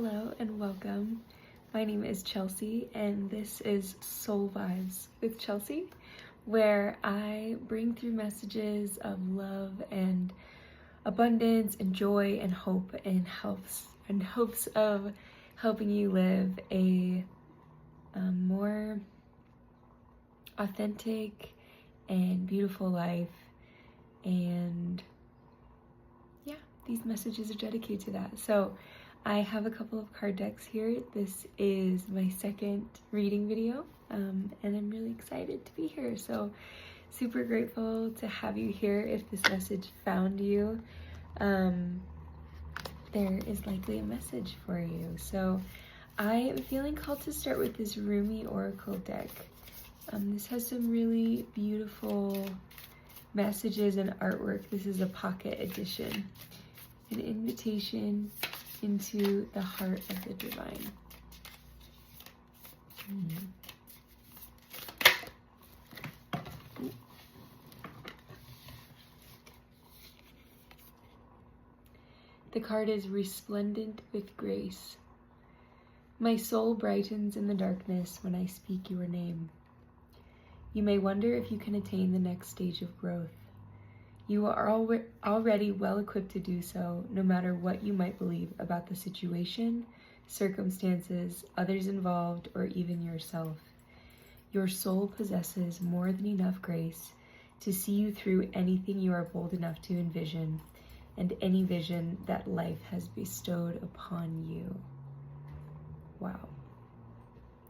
Hello and welcome. My name is Chelsea and this is Soul Vibes with Chelsea, where I bring through messages of love and abundance and joy and hope and hopes of helping you live a more authentic and beautiful life. And yeah, these messages are dedicated to that. So I have a couple of card decks here. This is my second reading video, and I'm really excited to be here. So super grateful to have you here. If this message found you, there is likely a message for you. So I am feeling called to start with this Rumi Oracle deck. This has some really beautiful messages and artwork. This is a pocket edition, an invitation into the heart of the divine. The card is resplendent with grace. My soul brightens in the darkness when I speak your name. You may wonder if you can attain the next stage of growth. You are already well equipped to do so, no matter what you might believe about the situation, circumstances, others involved, or even yourself. Your soul possesses more than enough grace to see you through anything you are bold enough to envision, and any vision that life has bestowed upon you. Wow,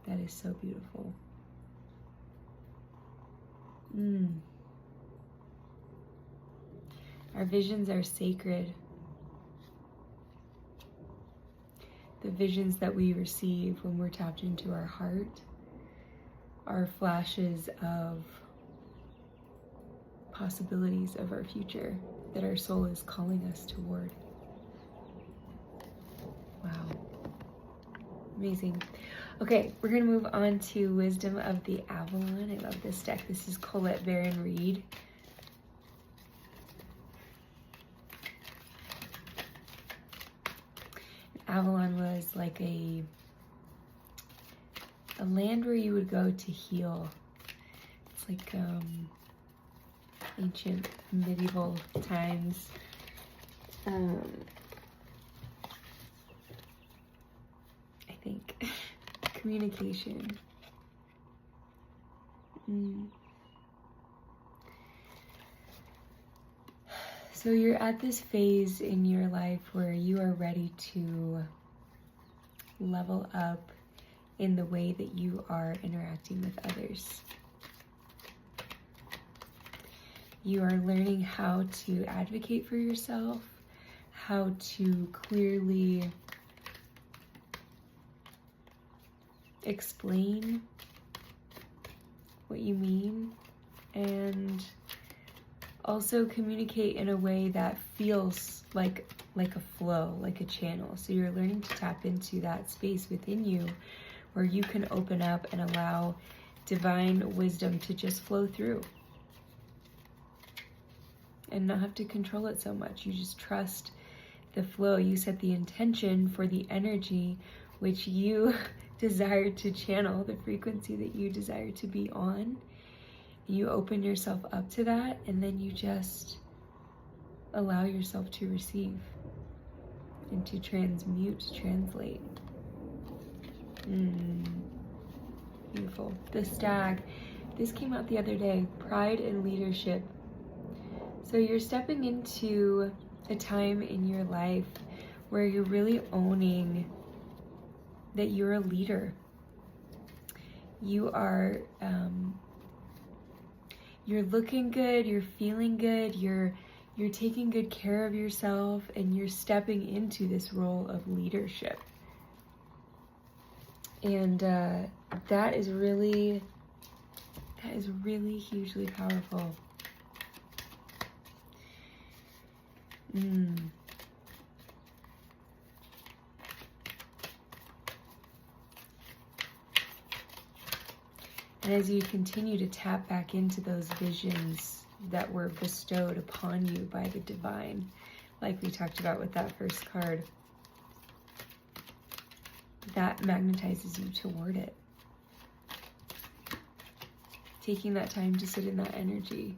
that is so beautiful. Our visions are sacred. The visions that we receive when we're tapped into our heart are flashes of possibilities of our future that our soul is calling us toward. Wow. Amazing. Okay, we're going to move on to Wisdom of the Avalon. I love this deck. This is Colette Baron Reed. Avalon was like a land where you would go to heal. It's like ancient medieval times. I think communication. So you're at this phase in your life where you are ready to level up in the way that you are interacting with others. You are learning how to advocate for yourself, how to clearly explain what you mean, and also communicate in a way that feels like a flow, like a channel. So you're learning to tap into that space within you where you can open up and allow divine wisdom to just flow through and not have to control it so much. You just trust the flow. You set the intention for the energy which you desire to channel, the frequency that you desire to be on. You open yourself up to that, and then you just allow yourself to receive and to transmute, translate. Beautiful. The Stag. This came out the other day. Pride and leadership. So you're stepping into a time in your life where you're really owning that you're a leader. You are you're looking good, you're feeling good, you're taking good care of yourself, and you're stepping into this role of leadership. And that is really hugely powerful. And as you continue to tap back into those visions that were bestowed upon you by the divine, like we talked about with that first card, that magnetizes you toward it. Taking that time to sit in that energy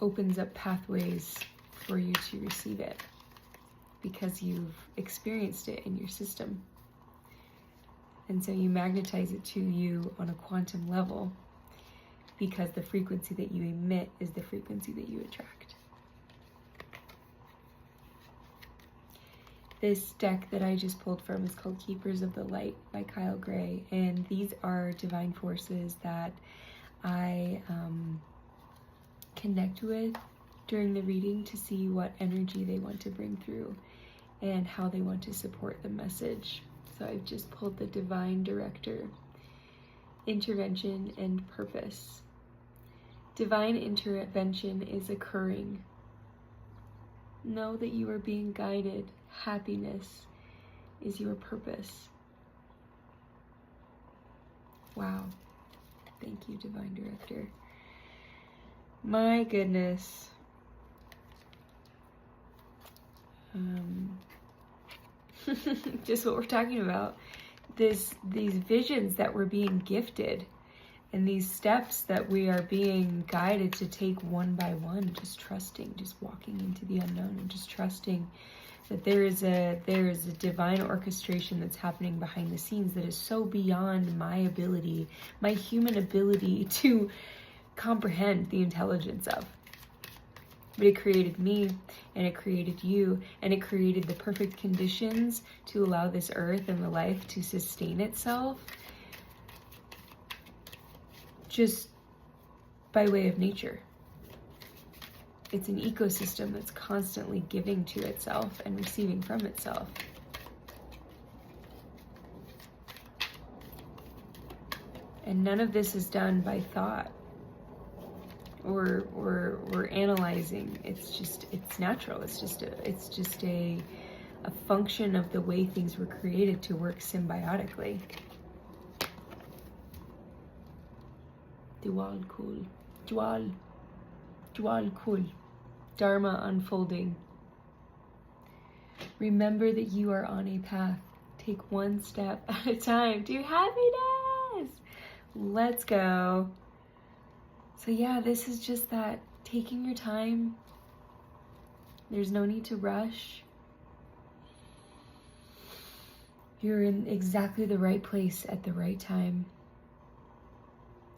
opens up pathways for you to receive it because you've experienced it in your system. And so you magnetize it to you on a quantum level because the frequency that you emit is the frequency that you attract. This deck that I just pulled from is called Keepers of the Light by Kyle Gray, and these are divine forces that I connect with during the reading to see what energy they want to bring through and how they want to support the message. So I've just pulled the Divine Director, Intervention and Purpose. Divine intervention is occurring. Know that you are being guided. Happiness is your purpose. Wow. Thank you, Divine Director. My goodness. Just what we're talking about. These visions that we're being gifted and these steps that we are being guided to take one by one, just trusting, just walking into the unknown and just trusting that there is a divine orchestration that's happening behind the scenes that is so beyond my ability, my human ability to comprehend the intelligence of. But it created me, and it created you, and it created the perfect conditions to allow this earth and the life to sustain itself just by way of nature. It's an ecosystem that's constantly giving to itself and receiving from itself. And none of this is done by thought or analyzing. It's natural. It's just a function of the way things were created to work symbiotically. Dual cool. Dual cool. Dharma unfolding. Remember that you are on a path. Take one step at a time to happiness. Let's go. So yeah, this is just that, taking your time. There's no need to rush. You're in exactly the right place at the right time.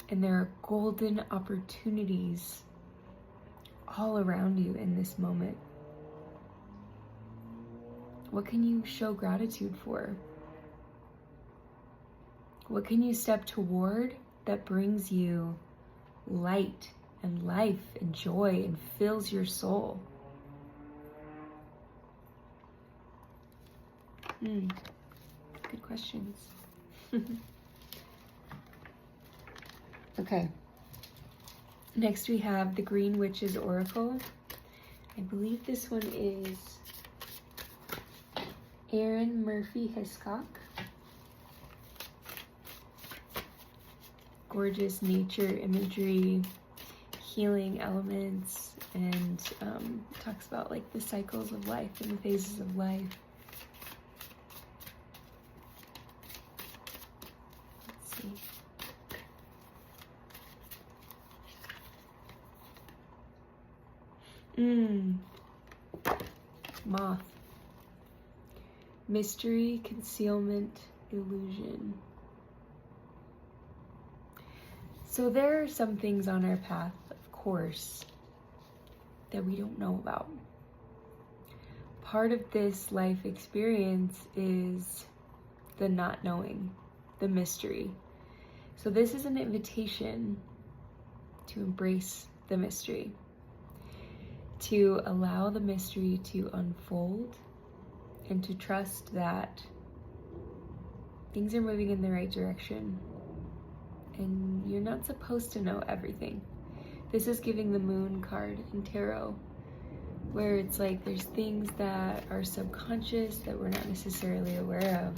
And there are golden opportunities all around you in this moment. What can you show gratitude for? What can you step toward that brings you light and life and joy and fills your soul? Good questions. Okay. Next we have the Green Witch's Oracle. I believe this one is Erin Murphy Hiscock. Gorgeous nature imagery, healing elements, and talks about like the cycles of life and the phases of life. Let's see. Moth. Mystery, concealment, illusion. So there are some things on our path, of course, that we don't know about. Part of this life experience is the not knowing, the mystery. So this is an invitation to embrace the mystery, to allow the mystery to unfold, and to trust that things are moving in the right direction. And you're not supposed to know everything. This is giving the Moon card in tarot, where it's like there's things that are subconscious that we're not necessarily aware of.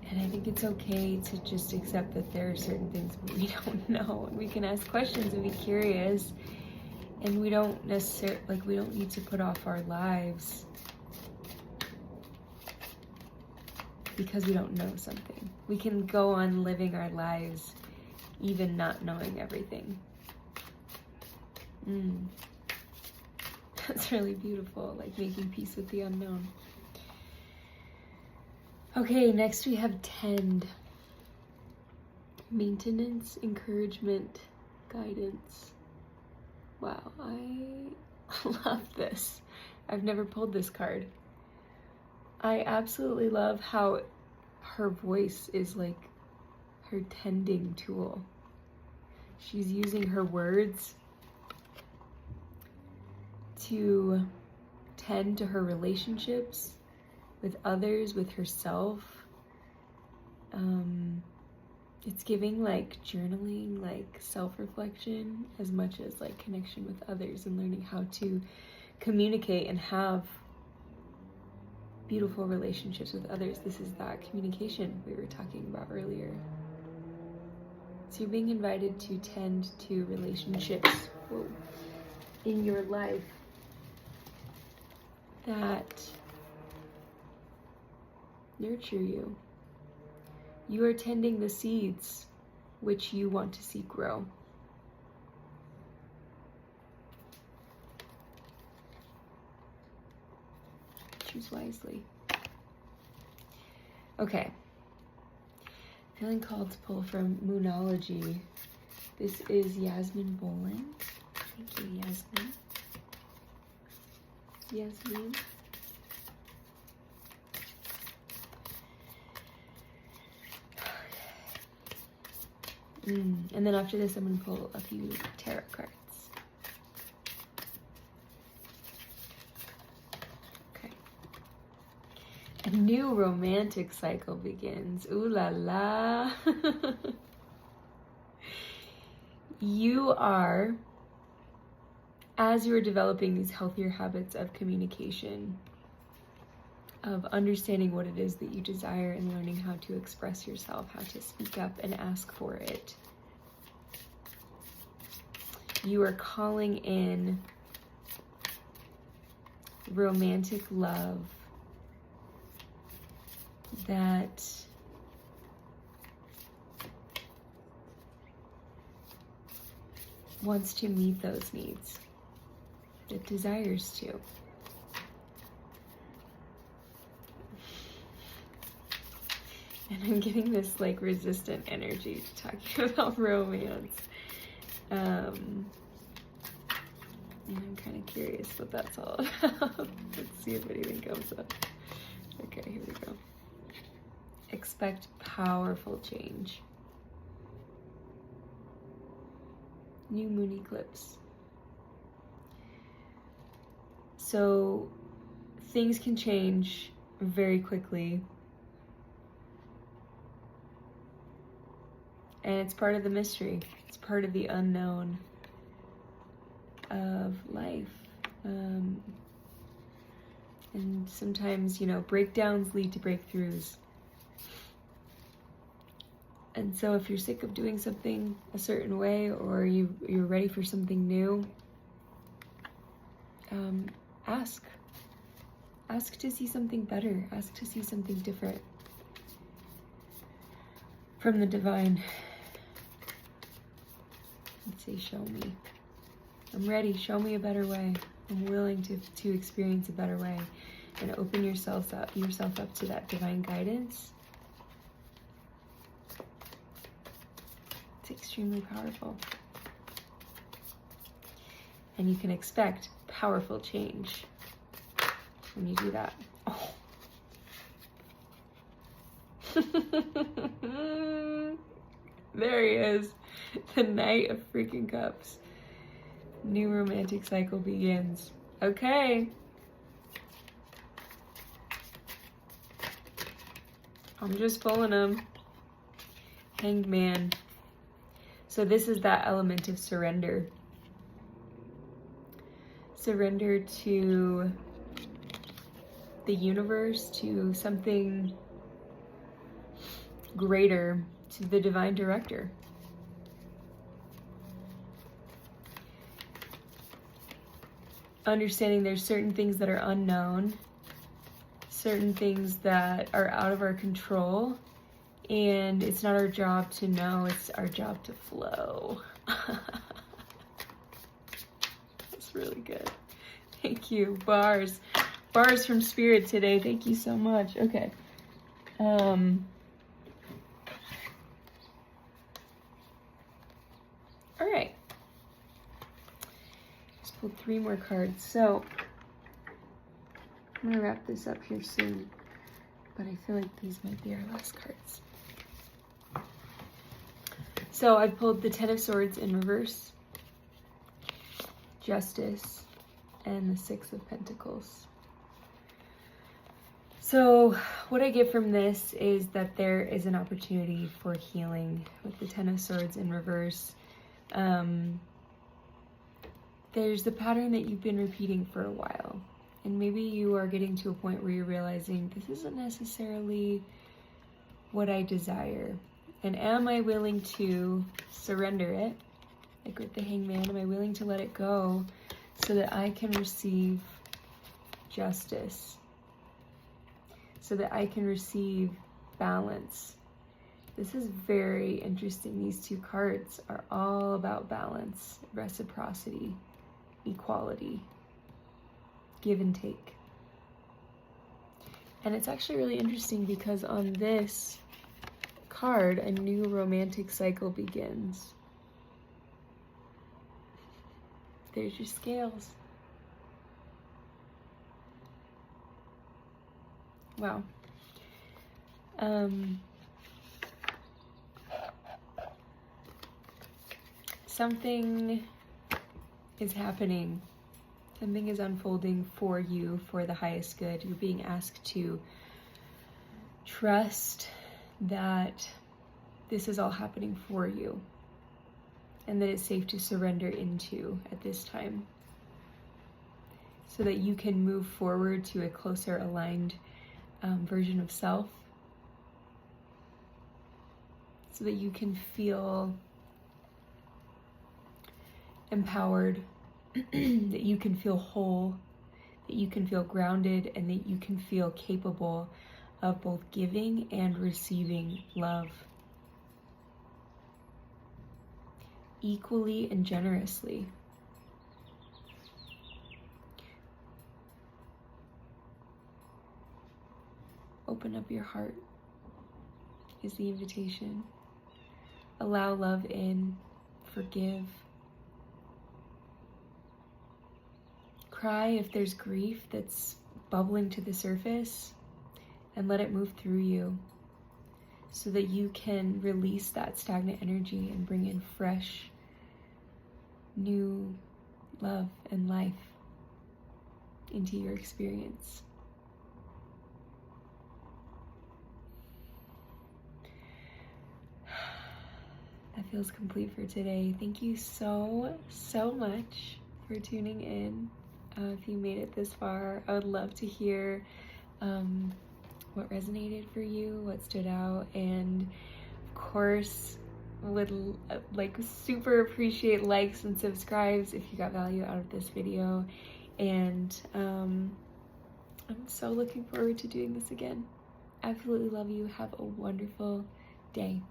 And I think it's okay to just accept that there are certain things we don't know. We can ask questions and be curious, and we don't necessarily, we don't need to put off our lives because we don't know something. We can go on living our lives even not knowing everything. That's really beautiful, like making peace with the unknown. Okay, next we have tend. Maintenance, encouragement, guidance. Wow, I love this. I've never pulled this card. I absolutely love how her voice is like her tending tool. She's using her words to tend to her relationships with others, with herself. It's giving like journaling, like self-reflection, as much as like connection with others and learning how to communicate and have beautiful relationships with others. This is that communication we were talking about earlier. So you're being invited to tend to relationships in your life that nurture you. You are tending the seeds which you want to see grow. Choose wisely. Okay. Feeling called to pull from Moonology. This is Yasmin Boland. Thank you, Yasmin. Yasmin. And then after this, I'm going to pull a few tarot cards. Okay. A new romantic cycle begins. Ooh la la. You are, as you are developing these healthier habits of communication, of understanding what it is that you desire and learning how to express yourself, how to speak up and ask for it. You are calling in romantic love that wants to meet those needs, that desires to. And I'm getting this like resistant energy talking about romance. And I'm kind of curious what that's all about. Let's see if anything comes up. Okay, here we go. Expect powerful change. New moon eclipse. So things can change very quickly. And it's part of the mystery. It's part of the unknown of life. And sometimes, you know, breakdowns lead to breakthroughs. And so if you're sick of doing something a certain way, or you're ready for something new, ask. Ask to see something better. Ask to see something different from the divine. And say, show me. I'm ready. Show me a better way. I'm willing to experience a better way. And open yourself up to that divine guidance. It's extremely powerful. And you can expect powerful change when you do that. Oh. There he is. The Knight of freaking Cups. New romantic cycle begins. Okay. I'm just pulling them. Hanged Man. So this is that element of surrender. Surrender to the universe, to something greater, to the divine director. Understanding there's certain things that are unknown, certain things that are out of our control, and it's not our job to know, it's our job to flow. That's really good. Thank you. Bars from Spirit today. Thank you so much. Okay. All right. Just pulled 3 more cards. So I'm gonna wrap this up here soon, but I feel like these might be our last cards. So I pulled the 10 of Swords in reverse, Justice, and the 6 of Pentacles. So what I get from this is that there is an opportunity for healing with the 10 of Swords in reverse. There's the pattern that you've been repeating for a while, and maybe you are getting to a point where you're realizing this isn't necessarily what I desire. And am I willing to surrender it? Like with the Hangman, am I willing to let it go so that I can receive justice? So that I can receive balance? This is very interesting. These 2 cards are all about balance, reciprocity, equality, give and take. And it's actually really interesting because on this card, a new romantic cycle begins. There's your scales. Wow. Something is happening. Something is unfolding for you for the highest good. You're being asked to trust that this is all happening for you and that it's safe to surrender into at this time so that you can move forward to a closer aligned version of self, so that you can feel empowered, that you can feel whole, that you can feel grounded, and that you can feel capable of both giving and receiving love equally and generously. Open up your heart is the invitation. Allow love in, forgive. Cry if there's grief that's bubbling to the surface, and let it move through you so that you can release that stagnant energy and bring in fresh, new love and life into your experience. That feels complete for today. Thank you so much for tuning in. If you made it this far, I would love to hear what resonated for you, what stood out, and of course would super appreciate likes and subscribes if you got value out of this video. And I'm so looking forward to doing this again. Absolutely love you. Have a wonderful day.